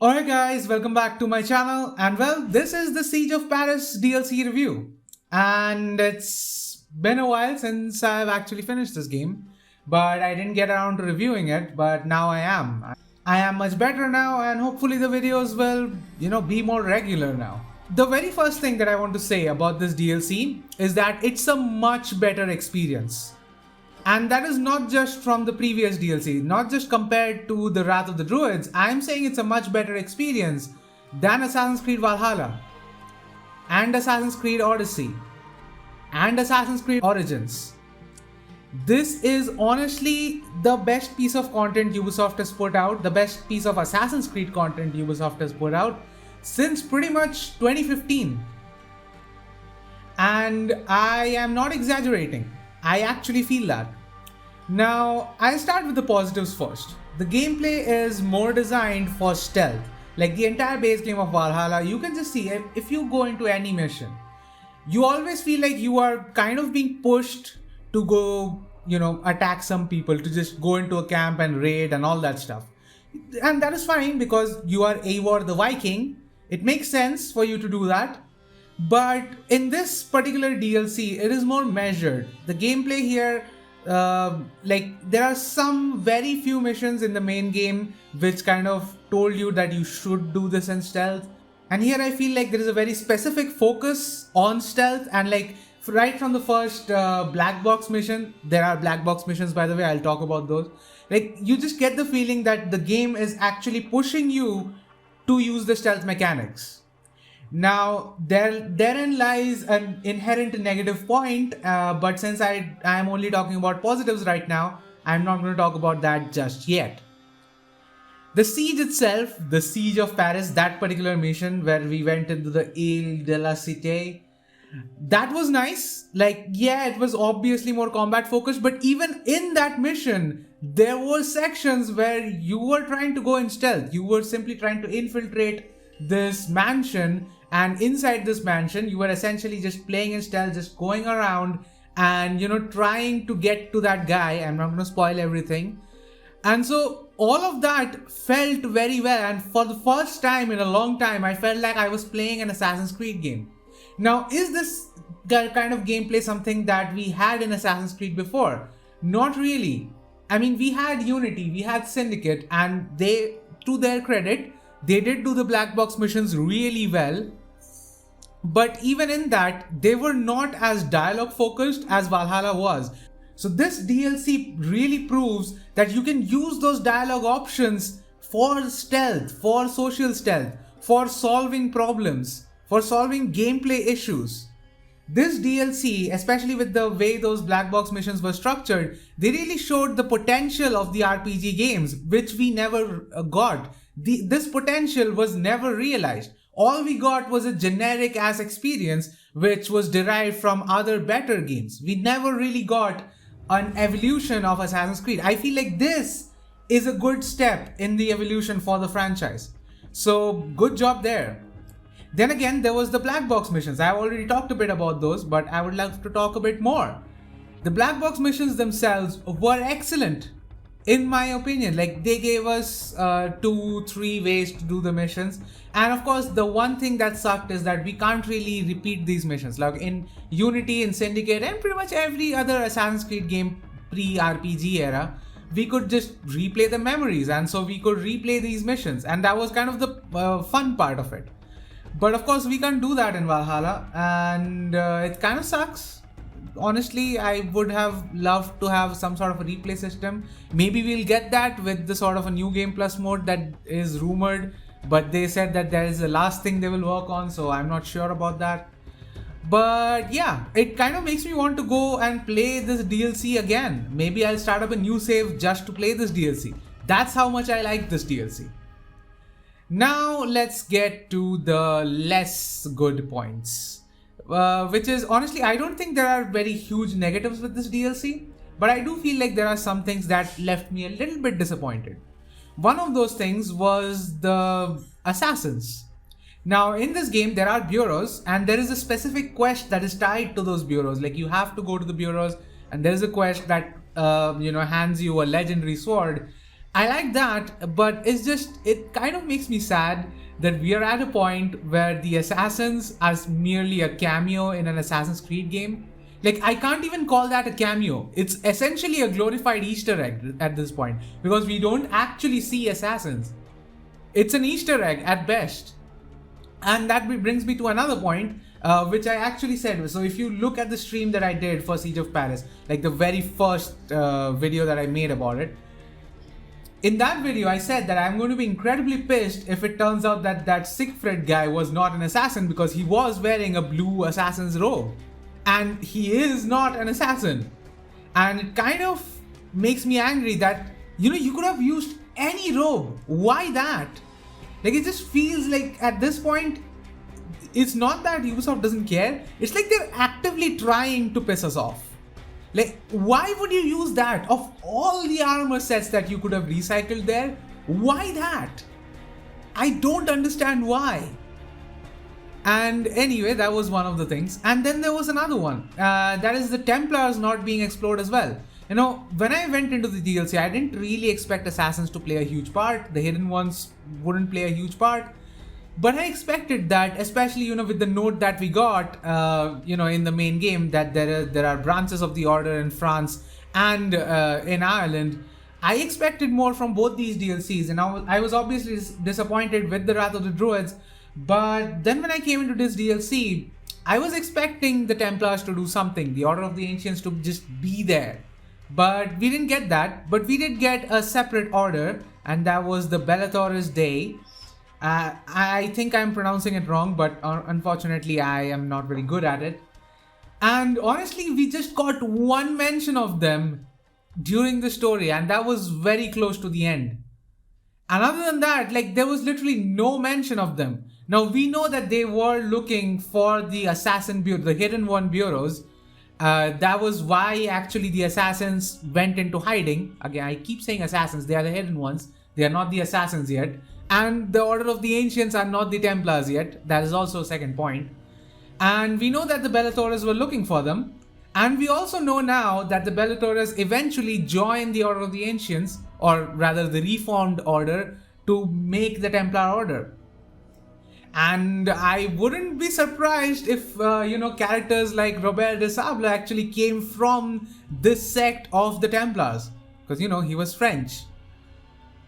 Alright guys, welcome back to my channel, and well, this is the Siege of Paris DLC review. And it's been a while since I've actually finished this game, but I didn't get around to reviewing it, but now I am. I am much better now, and hopefully the videos will, be more regular now. The very first thing that I want to say about this DLC is that it's a much better experience. And that is not just from the previous DLC, not just compared to the Wrath of the Druids. I'm saying it's a much better experience than Assassin's Creed Valhalla, and Assassin's Creed Odyssey, and Assassin's Creed Origins. This is honestly the best piece of content Ubisoft has put out, the best piece of Assassin's Creed content Ubisoft has put out since pretty much 2015. And I am not exaggerating. I actually feel that. Now, I'll start with the positives first. The gameplay is more designed for stealth. Like the entire base game of Valhalla, you can just see if you go into any mission, you always feel like you are kind of being pushed to go, attack some people, to just go into a camp and raid and all that stuff. And that is fine because you are Eivor the Viking. It makes sense for you to do that. But in this particular DLC, it is more measured. The gameplay here, there are some very few missions in the main game which kind of told you that you should do this in stealth. And here I feel like there is a very specific focus on stealth, and right from the first black box mission, there are black box missions, by the way, I'll talk about those. You just get the feeling that the game is actually pushing you to use the stealth mechanics. Now, therein lies an inherent negative point, but since I am only talking about positives right now, I'm not going to talk about that just yet. The siege itself, the Siege of Paris, that particular mission where we went into the Ile de la Cité, that was nice. It was obviously more combat focused, but even in that mission, there were sections where you were trying to go in stealth. You were simply trying to infiltrate this mansion, and inside this mansion you were essentially just playing in stealth, just going around and trying to get to that guy. I'm not going to spoil everything. And so all of that felt very well, and for the first time in a long time I felt like I was playing an Assassin's Creed game. Now, is this kind of gameplay something that we had in Assassin's Creed before? Not really. I mean, we had Unity, we had Syndicate, and they, to their credit, they did do the black box missions really well. But even in that, they were not as dialogue focused as Valhalla was. So this DLC really proves that you can use those dialogue options for stealth, for social stealth, for solving problems, for solving gameplay issues. This DLC, especially with the way those black box missions were structured, they really showed the potential of the RPG games, which we never got. This potential was never realized. All we got was a generic ass experience which was derived from other better games. We never really got an evolution of Assassin's Creed. I feel like this is a good step in the evolution for the franchise. So good job there. Then again, there was the black box missions. I've already talked a bit about those, but I would love to talk a bit more. The black box missions themselves were excellent, in my opinion. They gave us 2-3 ways to do the missions. And of course, the one thing that sucked is that we can't really repeat these missions. Like in Unity, in Syndicate, and pretty much every other Assassin's Creed game pre-RPG era, we could just replay the memories. And so we could replay these missions. And that was kind of the fun part of it. But of course, we can't do that in Valhalla. And it kind of sucks. Honestly, I would have loved to have some sort of a replay system. Maybe we'll get that with the sort of a new game plus mode that is rumored, but they said that there is the last thing they will work on, so I'm not sure about that. But yeah, it kind of makes me want to go and play this DLC again. Maybe I'll start up a new save just to play this DLC. That's how much I like this DLC. Now let's get to the less good points. Which is, honestly, I don't think there are very huge negatives with this DLC, but I do feel like there are some things that left me a little bit disappointed. One of those things was the assassins. Now, in this game, there are bureaus, and there is a specific quest that is tied to those bureaus. You have to go to the bureaus, and there is a quest that, hands you a legendary sword. I like that, but it kind of makes me sad that we are at a point where the assassins are merely a cameo in an Assassin's Creed game. Like, I can't even call that a cameo. It's essentially a glorified Easter egg at this point, because we don't actually see assassins. It's an Easter egg at best. And that brings me to another point, which I actually said. So if you look at the stream that I did for Siege of Paris, like the very first video that I made about it, in that video, I said that I'm going to be incredibly pissed if it turns out that that Sigfrid guy was not an assassin, because he was wearing a blue assassin's robe. And he is not an assassin. And it kind of makes me angry that, you could have used any robe. Why that? Like, it just feels like at this point, it's not that Ubisoft doesn't care. It's like they're actively trying to piss us off. Like, why would you use that? Of all the armor sets that you could have recycled there, why that? I don't understand why. And anyway, that was one of the things. And then there was another one. That is the Templars not being explored as well. When I went into the DLC, I didn't really expect assassins to play a huge part. The hidden ones wouldn't play a huge part. But I expected that, especially, with the note that we got, in the main game, that there are branches of the Order in France and in Ireland. I expected more from both these DLCs, and I was obviously disappointed with the Wrath of the Druids. But then when I came into this DLC, I was expecting the Templars to do something, the Order of the Ancients to just be there. But we didn't get that, but we did get a separate order, and that was the Bellator's Day. I think I'm pronouncing it wrong, but unfortunately I am not very good at it. And honestly, we just got one mention of them during the story, and that was very close to the end. And other than that, there was literally no mention of them. Now, we know that they were looking for the assassin bureau, the hidden one bureaus. That was why actually the assassins went into hiding. Again, I keep saying assassins, they are the hidden ones. They are not the assassins yet. And the Order of the Ancients are not the Templars yet. That is also a second point. And we know that the Bellatores were looking for them. And we also know now that the Bellatores eventually join the Order of the Ancients, or rather the Reformed Order, to make the Templar Order. And I wouldn't be surprised if, characters like Robert de Sable actually came from this sect of the Templars. Because, he was French.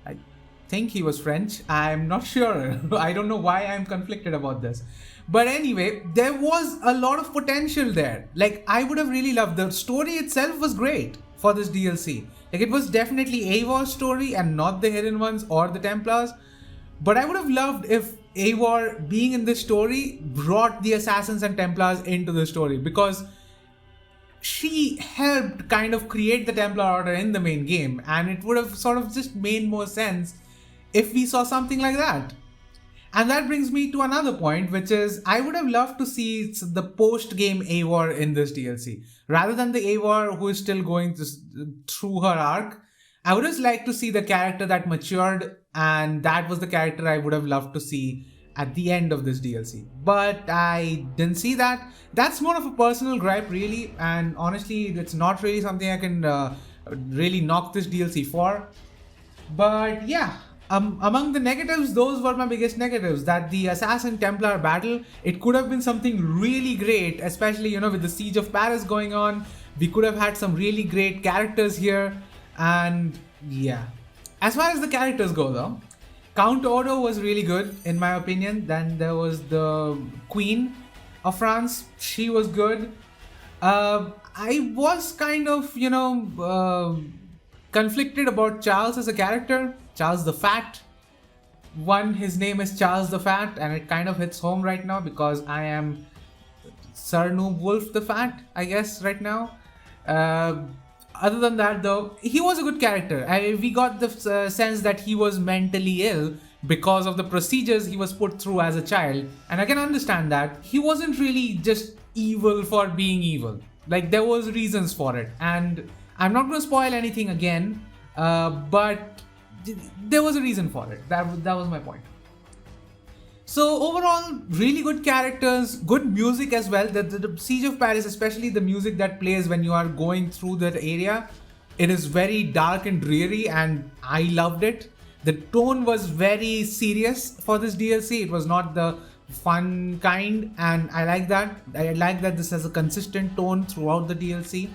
I think he was French. I'm not sure. I don't know why I'm conflicted about this. But anyway, there was a lot of potential there. I would have really loved the story itself was great for this DLC. It was definitely Eivor's story and not the Hidden Ones or the Templars. But I would have loved if Eivor being in this story brought the Assassins and Templars into the story, because she helped kind of create the Templar Order in the main game, and it would have sort of just made more sense if we saw something like that. And that brings me to another point, which is I would have loved to see the post-game Eivor in this DLC. Rather than the Eivor who is still going through her arc, I would just like to see the character that matured, and that was the character I would have loved to see at the end of this DLC. But I didn't see that. That's more of a personal gripe, really, and honestly, it's not really something I can really knock this DLC for. But yeah, among the negatives, those were my biggest negatives. That the Assassin-Templar battle, it could have been something really great, especially, with the Siege of Paris going on. We could have had some really great characters here. And yeah, as far as the characters go though, Count Odo was really good in my opinion. Then there was the Queen of France, she was good. I was kind of, conflicted about Charles as a character. Charles the Fat. One, his name is Charles the Fat, and it kind of hits home right now because I am Sir Noob Wolf the Fat, I guess, right now. Other than that though, he was a good character. We got the sense that he was mentally ill because of the procedures he was put through as a child, and I can understand that. He wasn't really just evil for being evil. There was reasons for it, and I'm not going to spoil anything again, but there was a reason for it. That was my point. So overall, really good characters, good music as well. The Siege of Paris, especially the music that plays when you are going through that area, It is very dark and dreary, and I loved it. The tone was very serious for this DLC. It was not the fun kind, and I like that. I like that this has a consistent tone throughout the DLC.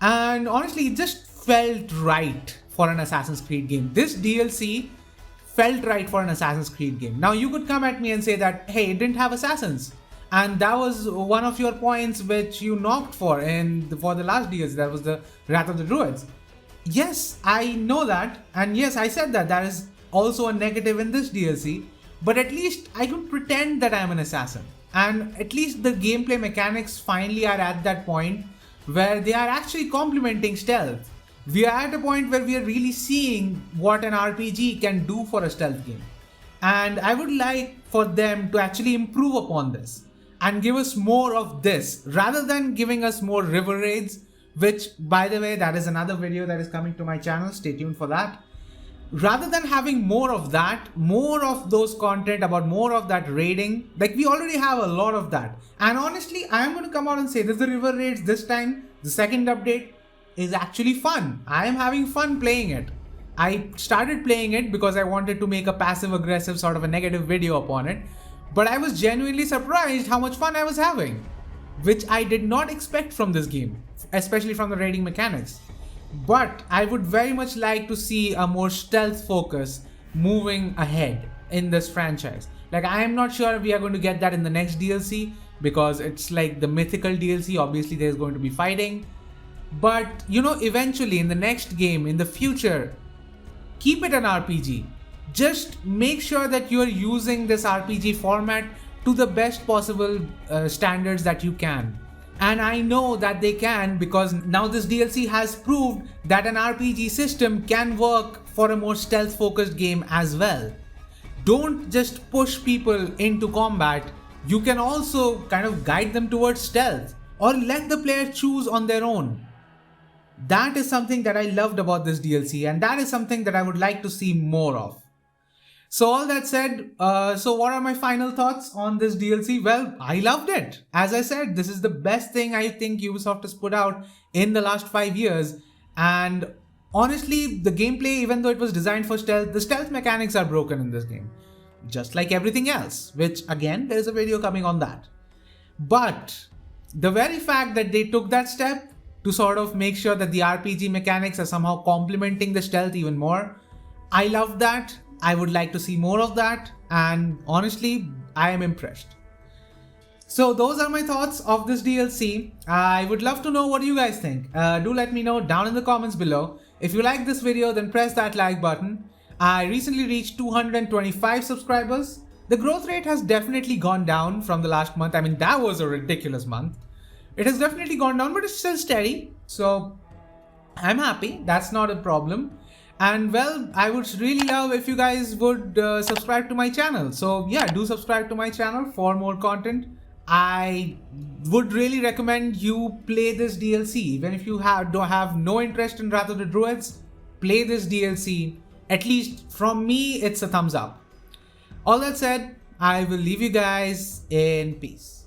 And honestly, it just felt right for an Assassin's Creed game. This DLC felt right for an Assassin's Creed game. Now, you could come at me and say that, hey, it didn't have assassins. And that was one of your points which you knocked for for the last DLC. That was the Wrath of the Druids. Yes, I know that. And yes, I said that. That is also a negative in this DLC. But at least I could pretend that I am an assassin. And at least the gameplay mechanics finally are at that point where they are actually complementing stealth. We are at a point where we are really seeing what an RPG can do for a stealth game. And I would like for them to actually improve upon this and give us more of this rather than giving us more river raids, which, by the way, that is another video that is coming to my channel. Stay tuned for that. Rather than having more of that, more of those content about more of that raiding, like we already have a lot of that. And honestly, I am going to come out and say this: the river raids this time, the second update, is actually fun. I am having fun playing it. I started playing it because I wanted to make a passive aggressive sort of a negative video upon it. But I was genuinely surprised how much fun I was having, which I did not expect from this game, especially from the raiding mechanics. But I would very much like to see a more stealth focus moving ahead in this franchise. Like, I am not sure if we are going to get that in the next DLC because it's like the mythical DLC. Obviously, there's going to be fighting. But, you know, eventually in the next game, in the future, keep it an RPG. Just make sure that you're using this RPG format to the best possible standards that you can. And I know that they can, because now this DLC has proved that an RPG system can work for a more stealth focused game as well. Don't just push people into combat. You can also kind of guide them towards stealth or let the player choose on their own. That is something that I loved about this DLC, and that is something that I would like to see more of. So all that said, so what are my final thoughts on this DLC? Well, I loved it. As I said, this is the best thing I think Ubisoft has put out in the last 5 years. And honestly, the gameplay, even though it was designed for stealth, the stealth mechanics are broken in this game. Just like everything else, which again, there is a video coming on that. But the very fact that they took that step to sort of make sure that the RPG mechanics are somehow complementing the stealth even more, I love that. I would like to see more of that, and honestly, I am impressed. So those are my thoughts of this DLC. I would love to know what you guys think. Do let me know down in the comments below. If you like this video, then press that like button. I recently reached 225 subscribers. The growth rate has definitely gone down from the last month. I mean, that was a ridiculous month. It has definitely gone down, but it's still steady. So I'm happy. That's not a problem. And well, I would really love if you guys would subscribe to my channel. So yeah, do subscribe to my channel for more content. I would really recommend you play this DLC. Even if you don't have no interest in Wrath of the Druids, play this DLC. At least from me, it's a thumbs up. All that said, I will leave you guys in peace.